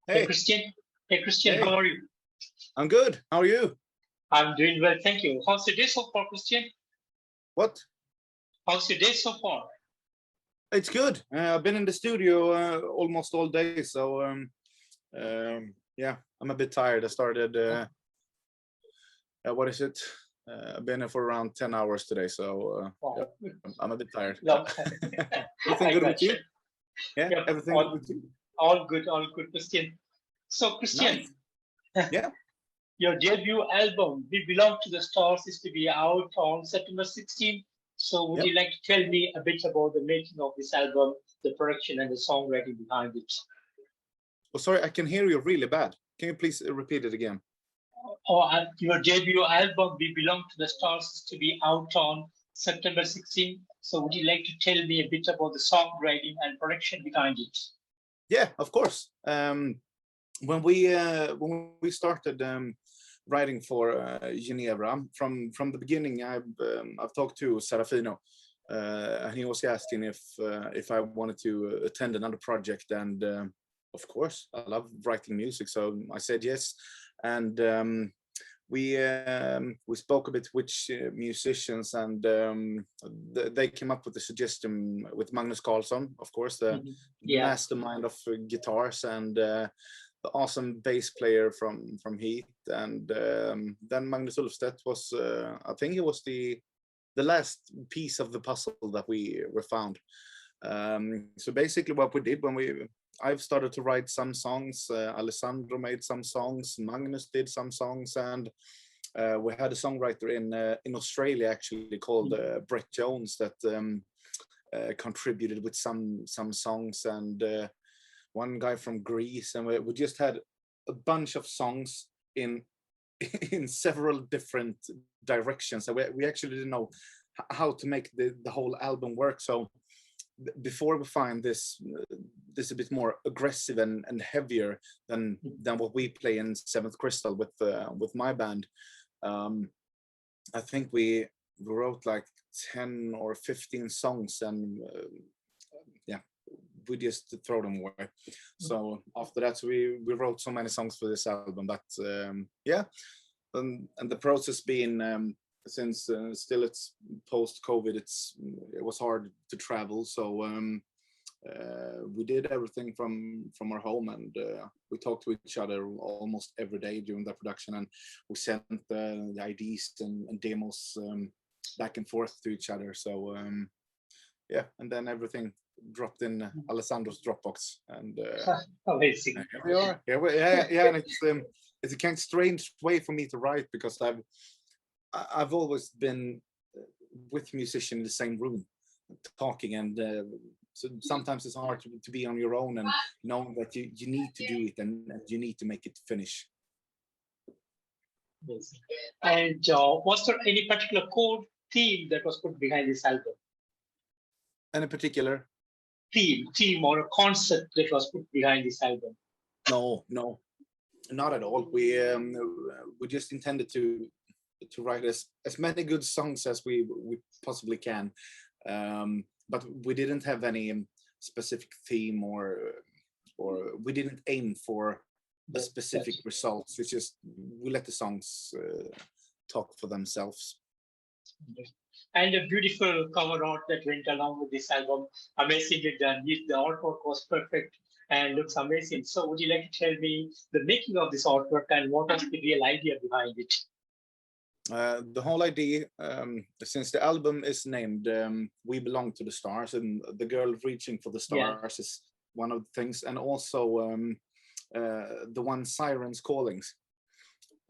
Hey, Kristian. Hey, Kristian, hey, how are you? I'm good. How are you? I'm doing well, thank you. How's your day so far, Kristian? What? How's your day so far? It's good. I've been in the studio almost all day, so yeah, I'm a bit tired. I started. What is it? I've been here for around 10 hours today, so Wow. yeah, I'm a bit tired. Love. Everything I good got with you? you. Yeah, Yep, everything good with you? all good, Kristian. So, Kristian, Nice. Yeah. your debut album, We Belong to the Stars, is to be out on September 16th. So, would Yep. you like to tell me a bit about the making of this album, the production, and the songwriting behind it? Oh, sorry, I can hear you really bad. Can you please repeat it again? Your debut album, We Belong to the Stars, is to be out on September 16th. So would you like to tell me a bit about the songwriting and production behind it? Yeah, of course. When we started writing for Ginevra, from the beginning, I've talked to Serafino, and he was asking if I wanted to attend another project, and of course, I love writing music, so I said yes, and we spoke a bit which musicians, and they came up with the suggestion with Magnus Karlsson, of course, the mastermind of guitars, and the awesome bass player from H.E.A.T, and then Magnus Ulfstedt was, I think it was the last piece of the puzzle that we found. So basically what we did when I've started to write some songs, Alessandro made some songs, Magnus did some songs, and we had a songwriter in Australia actually called Brett Jones that contributed with some songs, and one guy from Greece, and we just had a bunch of songs in several different directions, and we actually didn't know how to make the whole album work. So before we find this a bit more aggressive and heavier than what we play in Seventh Crystal with my band, I think we wrote like 10 or 15 songs, and yeah, we just throw them away. So after that, we wrote so many songs for this album, but yeah, and the process being since still it's post-COVID, it was hard to travel, so we did everything from our home, and we talked to each other almost every day during the production, and we sent the IDs and demos back and forth to each other. So yeah, and then everything dropped in Alessandro's Dropbox, and amazing. Here we are. Yeah, and it's a kind of strange way for me to write, because I've always been with musicians in the same room talking, and so sometimes it's hard to be on your own and knowing that you need to do it, and you need to make it finish. Yes. And was there any particular core theme that was put behind this album? Any particular theme or a concept that was put behind this album? No, not at all. We just intended to write as many good songs as we possibly can, but we didn't have any specific theme, or we didn't aim for a specific results. It's just we let the songs talk for themselves. And a beautiful cover art that went along with this album, amazingly done. The artwork was perfect and looks amazing. So would you like to tell me the making of this artwork and what was the real idea behind it? The whole idea, since the album is named We Belong to the Stars, and the girl reaching for the stars is one of the things, and also the one Sirens Callings,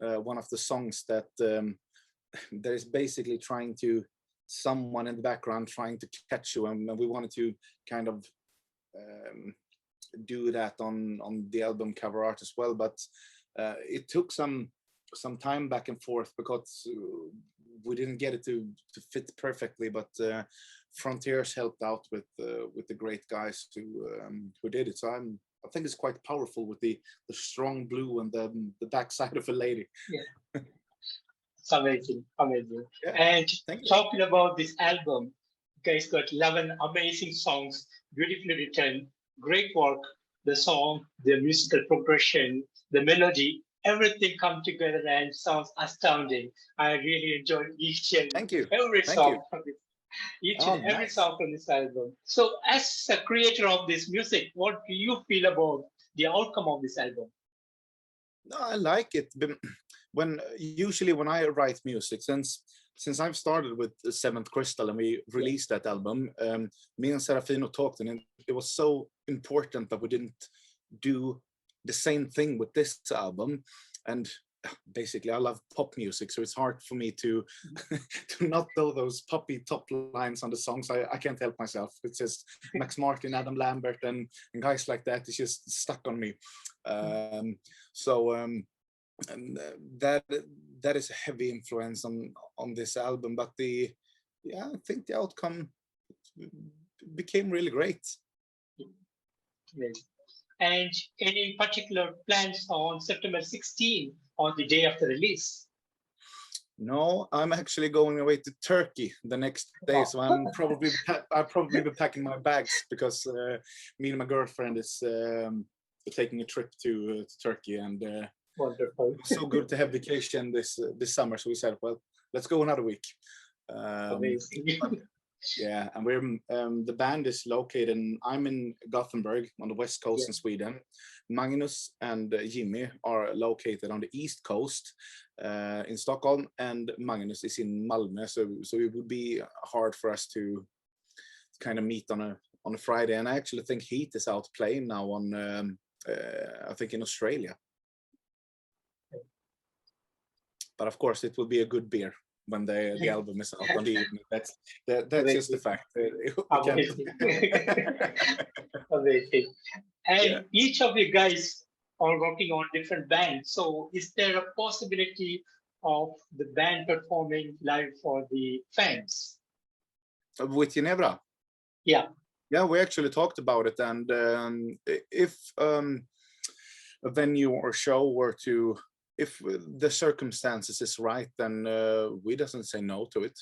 one of the songs that there is basically trying to, someone in the background trying to catch you, and we wanted to kind of do that on the album cover art as well, but it took some time back and forth, because we didn't get it to fit perfectly, but Frontiers helped out with the great guys who did it. So I think it's quite powerful with the strong blue and the backside of a lady. Yeah. It's amazing. Yeah, and talking about this album, you guys got 11 amazing songs, beautifully written, great work. the song, the musical progression, the melody, everything come together and sounds astounding. I really enjoyed each and Thank you. every Thank you. song from this, each Oh, and every nice. song from this album. So, as a creator of this music, what do you feel about the outcome of this album? No, I like it. Usually when I write music, since I've started with the Seventh Crystal and we released that album, me and Serafino talked, and it was so important that we didn't do the same thing with this album. And basically, I love pop music, so it's hard for me to to not know those poppy top lines on the songs. I can't help myself. It's just Max Martin, Adam Lambert, and guys like that. It's just stuck on me. And that is a heavy influence on this album. But I think the outcome became really great. Yes. And any particular plans on September 16 on the day of the release? No, I'm actually going away to Turkey the next day, so I'll probably be packing my bags because me and my girlfriend is taking a trip to Turkey, and Wonderful. so good to have vacation this summer. So we said, well, let's go another week. Amazing. Yeah, and we're the band is located. I'm in Gothenburg on the west coast in Sweden. Magnus and Jimmy are located on the east coast in Stockholm, and Magnus is in Malmö. So it would be hard for us to kind of meet on a Friday. And I actually think H.E.A.T is out playing now on I think in Australia. But of course, it will be a good beer when the album is out on the evening. That's just the fact. Amazing. Amazing. And each of you guys are working on different bands. So is there a possibility of the band performing live for the fans? With Ginevra? Yeah. Yeah, we actually talked about it. And if a venue or show were to, if the circumstances is right, then we doesn't say no to it.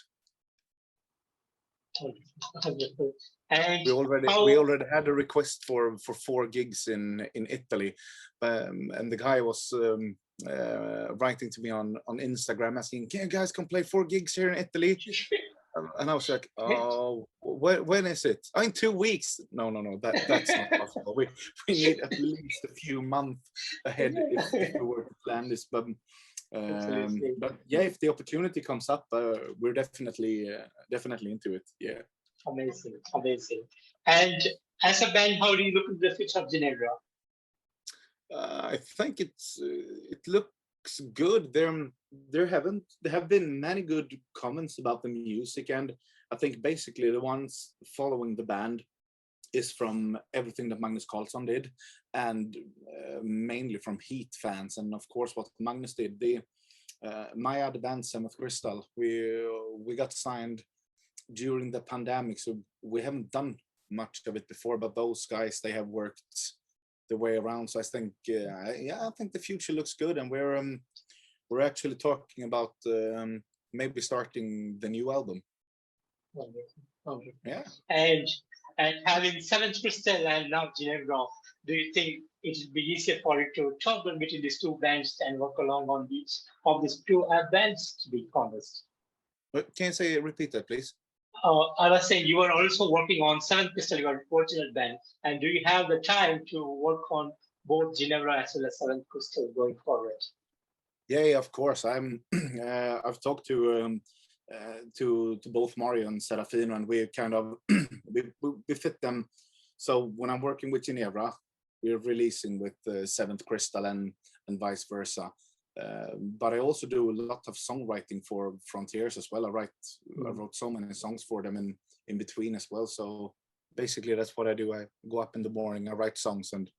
And we already had a request for 4 gigs in Italy, and the guy was writing to me on Instagram asking, "Can you guys come play 4 gigs here in Italy?" And I was like, "Oh, when is it? Oh, in 2 weeks." No, that's not possible. We need at least a few months ahead if we were to plan this. But yeah, if the opportunity comes up, we're definitely into it. Yeah. Amazing. And as a band, how do you look at the future of Ginevra? I think it looks good. There have been many good comments about the music, and I think basically the ones following the band is from everything that Magnus Karlsson did, and mainly from H.E.A.T fans, and of course what Magnus did. My other band, Seventh Crystal, we got signed during the pandemic, so we haven't done much of it before, but those guys, they have worked the way around. So I think I think the future looks good, and we're actually talking about maybe starting the new album. Wonderful. Yeah. And having Seventh Crystal and now Ginevra, do you think it would be easier for you to toggle between these 2 bands and work along on each of these 2 bands, to be honest? Can you repeat that, please? I was saying you are also working on Seventh Crystal, your original band, and do you have the time to work on both Ginevra as well as Seventh Crystal going forward? Yeah, of course. I've talked to both Mario and Serafino, and we kind of we fit them. So when I'm working with Ginevra, we're releasing with Seventh Crystal and vice versa. But I also do a lot of songwriting for Frontiers as well. I wrote so many songs for them in between as well. So basically that's what I do. I go up in the morning, I write songs, and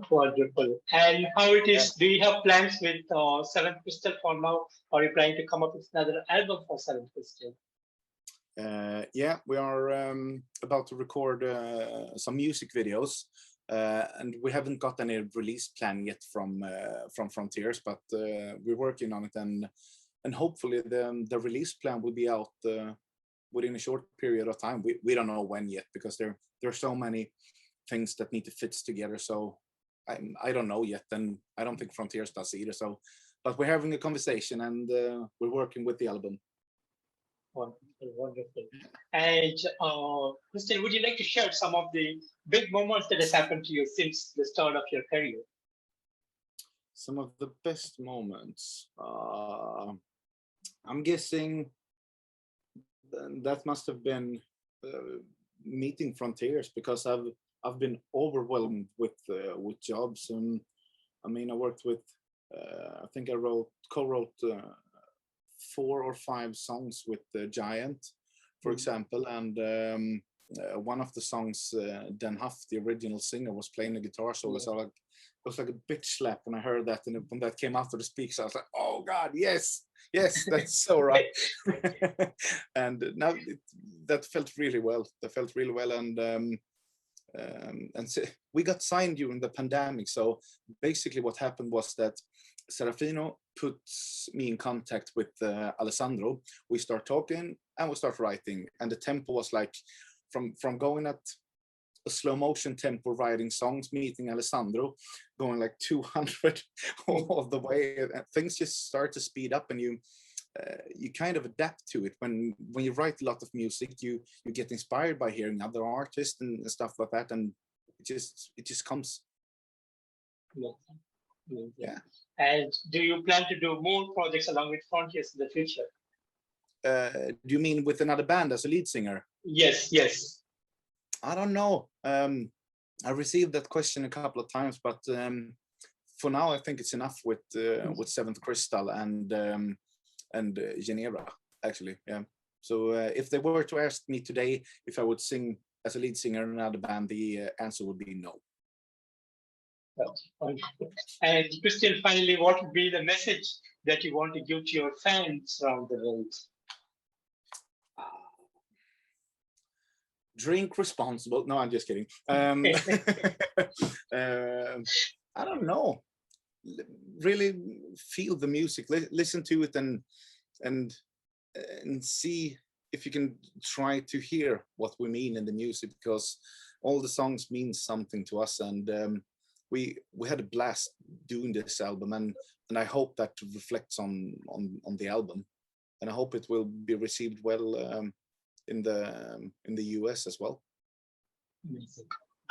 Wonderful. And how it is, do you have plans with Seventh Crystal for now? Or are you planning to come up with another album for Seventh Crystal? Yeah, we are about to record some music videos. And we haven't got any release plan yet from Frontiers, but we're working on it, and hopefully the release plan will be out within a short period of time. We don't know when yet, because there are so many things that need to fit together. So I don't know yet, and I don't think Frontiers does either. So, but we're having a conversation, and we're working with the album. Wonderful, wonderful. And Kristian, would you like to share some of the big moments that has happened to you since the start of your career? Some of the best moments. I'm guessing that must have been meeting Frontiers, because I've been overwhelmed with jobs, and I mean I worked with I think I co-wrote 4 or 5 songs with Giant, for example, and one of the songs, Den Huff, the original singer, was playing the guitar solo. So like, it was like a bitch slap when I heard that, and when that came after the speaks, I was like, "Oh God, yes, that's so right." And now that felt really well. That felt really well, and so we got signed during the pandemic. So basically, what happened was that Serafino put me in contact with Alessandro. We start talking and we start writing, and the tempo was like from going at a slow motion tempo writing songs, meeting Alessandro, going like 200 all of the way, and things just start to speed up, and you kind of adapt to it. When you write a lot of music, you get inspired by hearing other artists and stuff like that, and it just comes. Yeah. And do you plan to do more projects along with Frontiers in the future? Do you mean with another band as a lead singer? Yes. I don't know. I received that question a couple of times, but for now, I think it's enough with Seventh Crystal and Ginevra, actually. Yeah. So if they were to ask me today if I would sing as a lead singer in another band, the answer would be no. And Kristian, finally, what would be the message that you want to give to your fans around the world? Drink responsible. No, I'm just kidding. I don't know. Really feel the music, listen to it, and see if you can try to hear what we mean in the music, because all the songs mean something to us, and we had a blast doing this album, and I hope that reflects on the album, and I hope it will be received well in the US as well.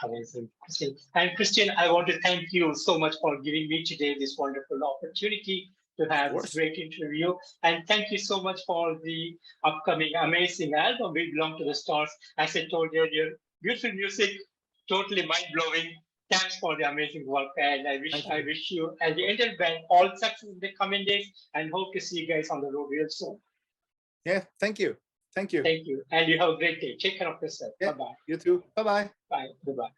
Amazing. And Kristian, I want to thank you so much for giving me today this wonderful opportunity to have this great interview. And thank you so much for the upcoming amazing album, We Belong to the Stars. As I told you earlier, beautiful music, totally mind-blowing. Thanks for the amazing work. And I wish you and the entire band all success in the coming days, and hope to see you guys on the road real soon. Yeah, thank you. Thank you. Thank you. And you have a great day. Take care of yourself. Yeah, bye-bye. You too. Bye-bye. Bye. Goodbye.